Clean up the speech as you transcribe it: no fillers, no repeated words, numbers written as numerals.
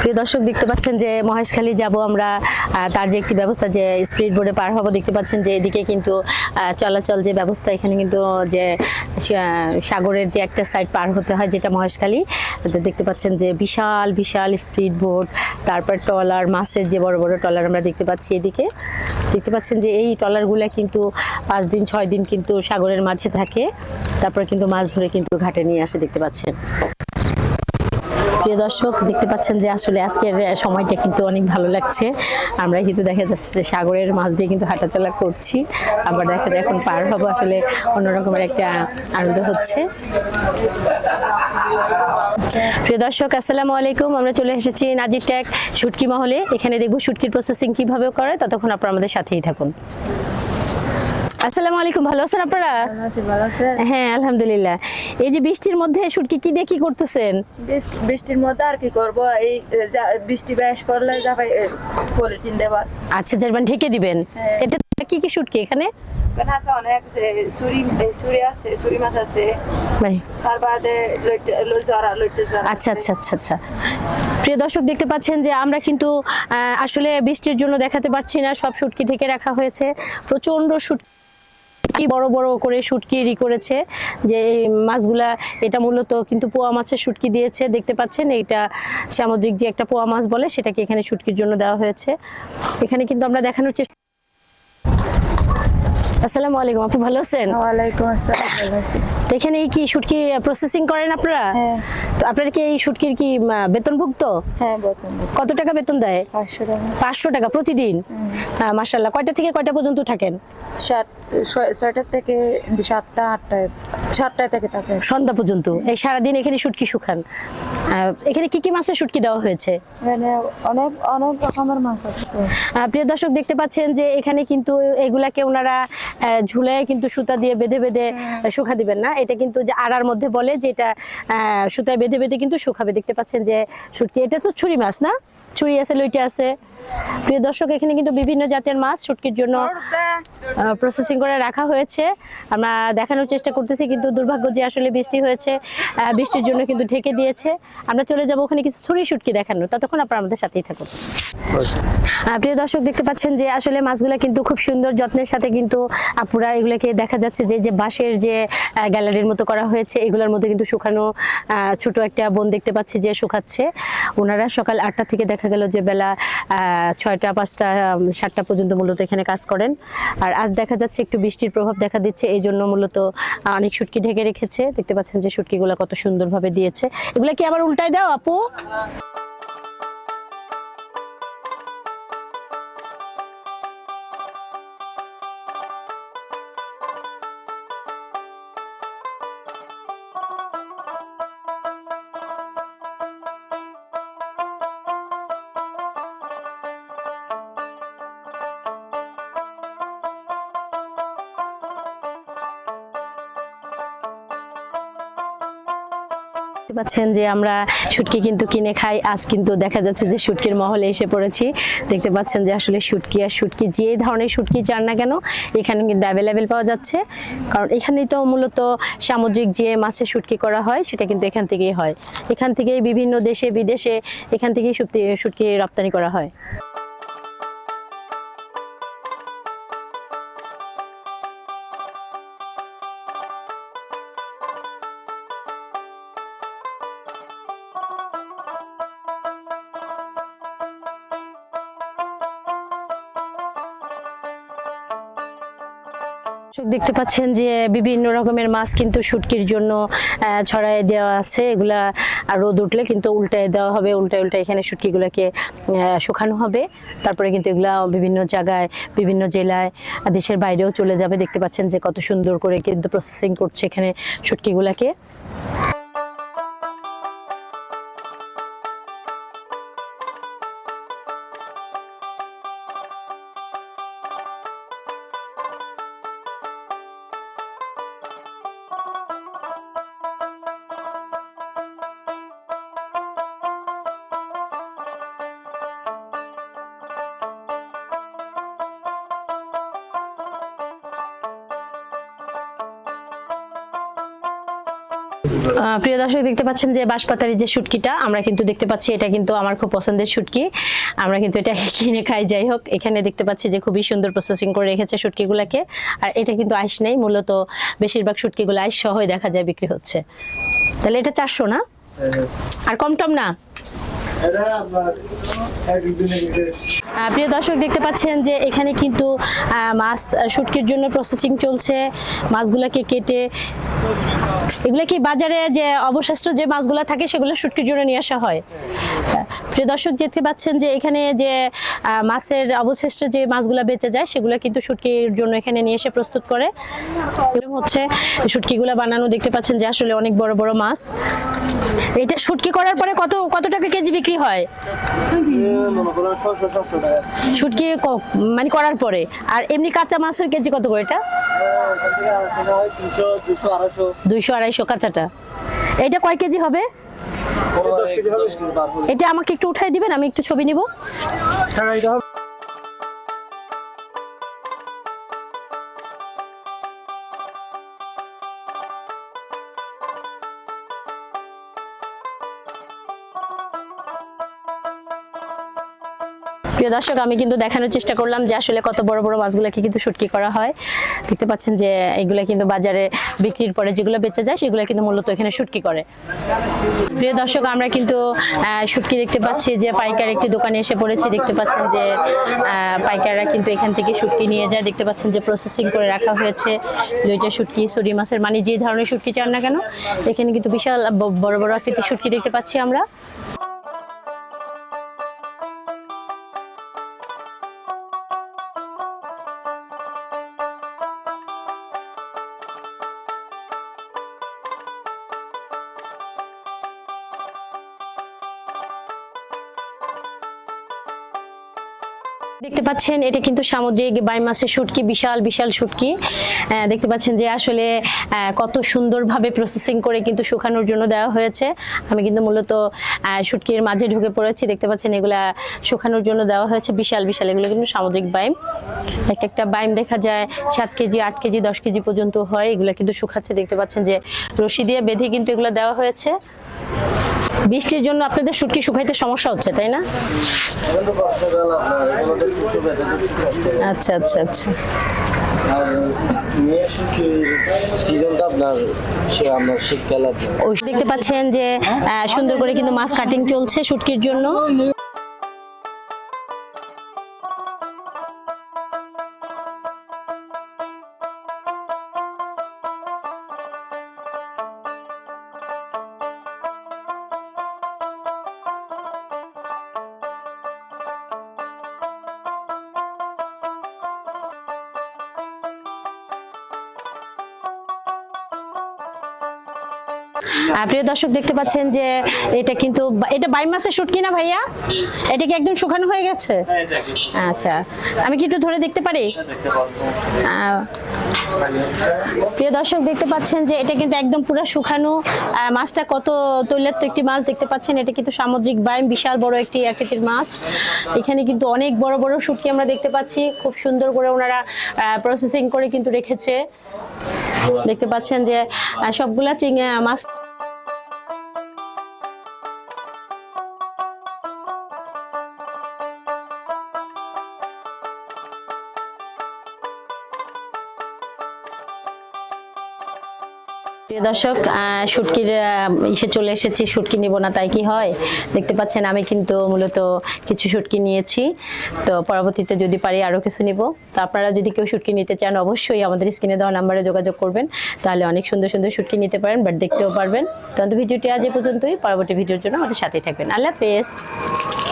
প্রিয় দর্শক দেখতে পাচ্ছেন যে মহেশখালী যাব আমরা, তার যে একটি ব্যবস্থা যে স্পিড বোর্ডে পার হবো, দেখতে পাচ্ছেন যে এদিকে কিন্তু চলাচল যে ব্যবস্থা, এখানে কিন্তু যে সাগরের যে একটা সাইড পার হতে হয় যেটা মহেশখালী, দেখতে পাচ্ছেন যে বিশাল বিশাল স্পিড বোট, তারপর ট্রলার, মাছের যে বড় বড় ট্রলার আমরা দেখতে পাচ্ছি। এদিকে দেখতে পাচ্ছেন যে এই ট্রলারগুলো কিন্তু 5 দিন 6 দিন কিন্তু সাগরের মাঝে থাকে, তারপর কিন্তু মাছ ধরে কিন্তু ঘাটে নিয়ে আসে, দেখতে পাচ্ছেন। প্রিয় দর্শক দেখতে পাচ্ছেন যে আসলে আজকের সময়টা কিন্তু অনেক ভালো লাগছে। আমরা কিন্তু দেখা যাচ্ছে যে সাগরের মাছ দিয়ে কিন্তু হাঁটাচলা করছি, আবার দেখা যায় এখন পার হবো, আসলে অন্যরকমের একটা আনন্দ হচ্ছে। প্রিয় দর্শক আসসালামু আলাইকুম, আমরা চলে এসেছি নাজির ট্যাগ শুটকি মহলে। এখানে দেখবো শুটকির প্রসেসিং কিভাবে করে, ততক্ষণ আপনারা আমাদের সাথেই থাকুন। আসসালামু আলাইকুম, ভালো আছেন আপনারা? হ্যাঁ আলহামদুলিল্লাহ। এই যে বৃষ্টির মধ্যে শুটকি কি দিয়ে কি করতেছেন? বৃষ্টির মধ্যে আর কি করবো, এই বৃষ্টি বেশ পড়লে যাবে পলিথিন দেওয়া। আচ্ছা, যারবার ঢেকে দিবেন। এটা কি কি শুটকি এখানে? আছে অনেক, ছুরি আছে, ছুরি মাছ আছে, তার বাদে আচ্ছা আচ্ছা আচ্ছা আচ্ছা। প্রিয় দর্শক দেখতে পাচ্ছেন যে আমরা কিন্তু আসলে বৃষ্টির জন্য দেখাতে পারছি না, সব শুটকি ঢেকে রাখা হয়েছে। প্রচন্ড শুটকি, বড় বড় করে শুটকি করেছে যে এই মাছগুলা, এটা মূলত কিন্তু পোয়া মাছের শুটকি দিয়েছে, দেখতে পাচ্ছেন। এইটা সামুদ্রিক যে একটা পোয়া মাছ বলে, সেটাকে এখানে শুটকির জন্য দেওয়া হয়েছে। এখানে কিন্তু আমরা দেখানোর চেষ্টা। আসসালামু আলাইকুম, আপু ভালো আছেন? ওয়ালাইকুম আসসালাম, ভালো আছি। এখানে কি শুটকি প্রসেসিং করেন আপনারা? হ্যাঁ। তো আপনারা কি এই শুটকির কি বেতনভুক্ত? হ্যাঁ, বেতন। কত টাকা বেতন দেয়? 500 টাকা। 500 টাকা প্রতিদিন? মাশাআল্লাহ। কয়টা থেকে কয়টা পর্যন্ত থাকেন? 6টা থেকে 7টা 7টা থেকে থাকে সন্ধ্যা পর্যন্ত। এই সারাদিন এখানে শুটকি শুকান। এখানে কি কি মাছের শুটকি দেওয়া হয়েছে? মানে অনেক অনেক রকমের মাছ আছে তো। প্রিয় দর্শক দেখতে পাচ্ছেন যে এখানে কিন্তু এগুলাকে ওনারা ঝুলে কিন্তু সুতা দিয়ে বেঁধে বেঁধে শুকা দিবেন না, এটা কিন্তু যে আড়ার মধ্যে বলে, যেটা সুতায় বেঁধে বেঁধে কিন্তু শুকাবে। দেখতে পাচ্ছেন যে শুটকি, এটা তো ছুরি মাছ না? ছুরি আছে, লইটে আছে। প্রিয় দর্শক এখানে কিন্তু বিভিন্ন জাতের মাছ শুটকির জন্য প্রসেসিং করে রাখা হয়েছে। আমরা দেখানোর চেষ্টা করতেছি, কিন্তু দুর্ভাগ্য যে আসলে বৃষ্টি হয়েছে, বৃষ্টির জন্য কিন্তু ঢেকে দিয়েছে। আমরা চলে যাব ওখানে কিছু ছুরি শুটকি দেখানো, ততক্ষণ আপনারা আমাদের সাথেই থাকুন। প্রিয় দর্শক দেখতে পাচ্ছেন যে আসলে মাছগুলা কিন্তু খুব সুন্দর যত্নের সাথে কিন্তু আপুরা এগুলোকে, দেখা যাচ্ছে যে যে বাঁশের যে গ্যালারির মতো করা হয়েছে, এগুলোর মধ্যে কিন্তু শুকানো ছোট একটা বোন দেখতে পাচ্ছি যে শুকাচ্ছে। ওনারা সকাল 8টা থেকে দেখা গেল যে বেলা 6টা 5টা 7টা পর্যন্ত মূলত এখানে কাজ করেন। আর আজ দেখা যাচ্ছে একটু বৃষ্টির প্রভাব দেখা দিচ্ছে, এই জন্য মূলত অনেক শুটকি ঢেকে রেখেছে। দেখতে পাচ্ছেন যে শুটকিগুলো কত সুন্দরভাবে দিয়েছে। এগুলা কি আবার উল্টায় দাও আপু? পাচ্ছেন যে আমরা শুটকি কিন্তু কিনে খাই, আজ কিন্তু দেখা যাচ্ছে যে শুটকির মহলে এসে পড়েছি। দেখতে পাচ্ছেন যে আসলে শুটকি আর শুটকি, যে ধরনের শুটকি চান না কেন এখানে কিন্তু অ্যাভেলেবেল পাওয়া যাচ্ছে, কারণ এখানেই তো মূলত সামুদ্রিক যে মাছের শুটকি করা হয় সেটা কিন্তু এখান থেকেই হয়। এখান থেকেই বিভিন্ন দেশে বিদেশে এখান থেকেই শুটকি রপ্তানি করা হয়। দেখতে পাচ্ছেন যে বিভিন্ন রকমের মাছ কিন্তু শুটকির জন্য ছড়ায় দেওয়া আছে। এগুলা রোদ উঠলে কিন্তু উল্টায় দেওয়া হবে, উল্টায় উল্টায় এখানে শুটকিগুলোকে শুকানো হবে। তারপরে কিন্তু এগুলা বিভিন্ন জায়গায়, বিভিন্ন জেলায়, দেশের বাইরেও চলে যাবে। দেখতে পাচ্ছেন যে কত সুন্দর করে কিন্তু প্রসেসিং করছে এখানে শুটকিগুলোকে। প্রিয় দর্শক দেখতে পাচ্ছেন যে বাঁশপাতারি যে শুটকিটা আমরা কিন্তু দেখতে পাচ্ছি, এটা কিন্তু আমার খুব পছন্দের শুটকি। আমরা কিন্তু এটা কিনে খাই। যাই হোক, এখানে দেখতে পাচ্ছি যে খুবই সুন্দর প্রসেসিং করে রেখেছে শুটকিগুলোকে। আর এটা কিন্তু আইস নেই, মূলত বেশিরভাগ শুটকিগুলো আইস সহই দেখা যায় বিক্রি হচ্ছে। তাহলে এটা 400 না? আর কম টম না? প্রিয় দর্শক দেখতে পাচ্ছেন যে এখানে কিন্তু মাছ শুটকির জন্য প্রসেসিং চলছে। মাছগুলোকে কেটে এগুলো কি বাজারে যে অবশিষ্ট যে মাছগুলো থাকে সেগুলো শুটকির জন্য নিয়ে আসা হয়। প্রিয় দর্শক দেখতে পাচ্ছেন যে এখানে যে মাছের অবশিষ্ট যে মাছগুলো বেঁচে যায় সেগুলো কিন্তু শুটকির জন্য এখানে নিয়ে এসে প্রস্তুত করে। হচ্ছে শুটকিগুলো বানানো দেখতে পাচ্ছেন যে আসলে অনেক বড় বড় মাছ। এটা শুটকি করার পরে কত টাকা কেজি বিক্রি হয়? শুটকি মানে করার পরে। আর এমনি কাঁচা মাছের কেজি কত করে? এটা 200-250 কাঁচাটা। এটা কয় কেজি হবে? এটা আমাকে একটু উঠাই দিবেন, আমি একটু ছবি নিব। প্রিয় দর্শক আমি কিন্তু দেখানোর চেষ্টা করলাম যে আসলে কত বড় বড় মাছগুলোকে কিন্তু শুটকি করা হয়। দেখতে পাচ্ছেন যে এগুলা কিন্তু বাজারে বিক্রির পরে যেগুলো বেঁচে যায় সেগুলো কিন্তু মূলত এখানে শুটকি করে। প্রিয় দর্শক আমরা কিন্তু শুটকি দেখতে পাচ্ছি যে পাইকার একটি দোকানে এসে পড়েছি। দেখতে পাচ্ছেন যে পাইকাররা কিন্তু এখান থেকে শুটকি নিয়ে যায়। দেখতে পাচ্ছেন যে প্রসেসিং করে রাখা হয়েছে দুইটা শুটকি, সরি মাছের, মানে যে ধরনের শুটকি চান না কেন এখানে কিন্তু বিশাল বড় বড় আকৃতির শুটকি দেখতে পাচ্ছি আমরা। দেখতে পাচ্ছেন এটা কিন্তু সামুদ্রিক বাই মাছের শুটকি, বিশাল বিশাল শুটকি। দেখতে পাচ্ছেন যে আসলে কত সুন্দরভাবে প্রসেসিং করে কিন্তু শুকানোর জন্য দেওয়া হয়েছে। আমি কিন্তু মূলত শুটকির মাঝে ঢুকে পড়েছি। দেখতে পাচ্ছেন এগুলা শুকানোর জন্য দেওয়া হয়েছে, বিশাল বিশাল। এগুলো কিন্তু সামুদ্রিক বাইম। একটা বাইম দেখা যায় 7 কেজি, 8 কেজি, 10 কেজি পর্যন্ত হয়। এগুলো কিন্তু শুকাচ্ছে। দেখতে পাচ্ছেন যে রশি দিয়ে বেঁধে কিন্তু এগুলো দেওয়া হয়েছে। বৃষ্টির জন্য আপনাদের শুটকি শুকাইতে সমস্যা হচ্ছে, তাই না? আচ্ছা আচ্ছা আচ্ছা। দেখতে পাচ্ছেন যে সুন্দর করে কিন্তু মাছ কাটিং চলছে শুটকির জন্য। প্রিয় দর্শক দেখতে পাচ্ছেন যে এটা কিন্তু এটা বাই মাছের শুটকি না ভাইয়া? এটা কি একদম শুকানো হয়ে গেছে? আচ্ছা, আমি কি একটু ধরে দেখতে পারি? প্রিয় দর্শক দেখতে পাচ্ছেন যে এটা কিন্তু একদম পুরো শুকানো। মাছটা কত তৈলাক্ত একটি মাছ দেখতে পাচ্ছেন। এটা কিন্তু সামুদ্রিক বাইম, বিশাল বড় একটি আকৃতির মাছ। এখানে কিন্তু অনেক বড় বড় শুটকি আমরা দেখতে পাচ্ছি। খুব সুন্দর করে ওনারা প্রসেসিং করে কিন্তু রেখেছে। দেখতে পাচ্ছেন যে সবগুলা মাছ। প্রিয় দর্শক শুটকির ইসে চলে এসেছি। শুটকি নিব না তাই কি হয়? দেখতে পাচ্ছেন আমি কিন্তু মূলত কিছু শুটকি নিয়েছি। তো পরবর্তীতে যদি পারি আরও কিছু নিব। তো আপনারা যদি কেউ শুটকি নিতে চান অবশ্যই আমাদের স্ক্রিনে দেওয়া নাম্বারে যোগাযোগ করবেন। তাহলে অনেক সুন্দর সুন্দর শুটকি নিতে পারেন, বাট দেখতেও পারবেন। তো ভিডিওটি আজ এ পর্যন্তই। পরবর্তী ভিডিওর জন্য আমাদের সাথেই থাকবেন। আল্লাহ হাফেজ।